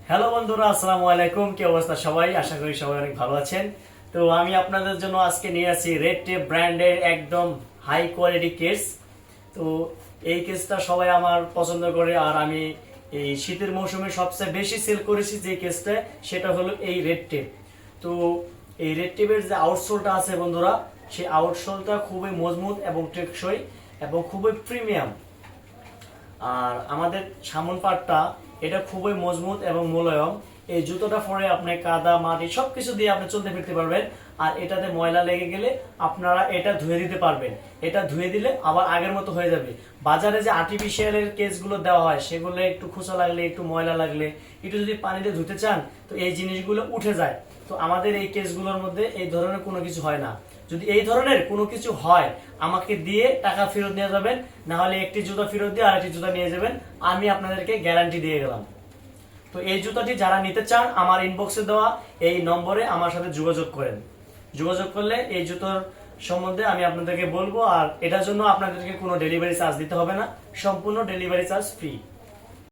Hello বন্ধুরা, আসসালামু আলাইকুম। কি অবস্থা সবাই? আশা করি সবাই অনেক ভালো আছেন। তো আমি আপনাদের জন্য আজকে নিয়ে আসি রেড টেপ ব্র্যান্ডের একদম হাই কোয়ালিটি কেস। তো এই কেসটা সবাই আমার পছন্দ করে, আর আমি এই শীতের মৌসুমে সবচেয়ে বেশি সেল করেছি যে কেসটা, সেটা হলো এই রেড টেপ। তো এই রেড টেপের যে আউটসোলটা আছে বন্ধুরা, সেই আউটসোলটা খুবই মজবুত এবং টেকসই এবং খুবই প্রিমিয়াম। আর আমাদের সামন পাটটা এটা খুবই মজবুত এবং মোলায়ম। এই জুতোটা পরে আপনি কাদা মাটি সবকিছু দিয়ে আপনি চলতে ফিরতে পারবেন। আর এটাতে ময়লা লেগে গেলে আপনারা এটা ধুয়ে দিতে পারবেন। এটা ধুয়ে দিলে আবার আগের মতো হয়ে যাবে। বাজারে যে আর্টিফিশিয়ালের কেসগুলো দেওয়া হয়, সেগুলো একটু খোঁচা লাগলে, একটু ময়লা লাগলে, একটু যদি পানিতে ধুতে চান, তো এই জিনিসগুলো উঠে যায়। তো আমাদের এই কেসগুলোর মধ্যে এই ধরনের কোনো কিছু হয় না। যদি এই ধরনের কোনো কিছু হয়, আমাকে দিয়ে টাকা ফেরত নিয়ে যাবেন, না হলে একটি জুতা ফেরত দিয়ে আরেকটি জুতা নিয়ে যাবেন। আমি আপনাদেরকে গ্যারান্টি দিয়ে গেলাম। তো এই জুতাটি যারা নিতে চান, আমার ইনবক্সে দেওয়া এই নম্বরে আমার সাথে যোগাযোগ করেন। যোগাযোগ করলে এই জুতোর সম্বন্ধে আমি আপনাদেরকে বলবো। আর এটার জন্য আপনাদেরকে কোনো ডেলিভারি চার্জ দিতে হবে না, সম্পূর্ণ ডেলিভারি চার্জ ফ্রি।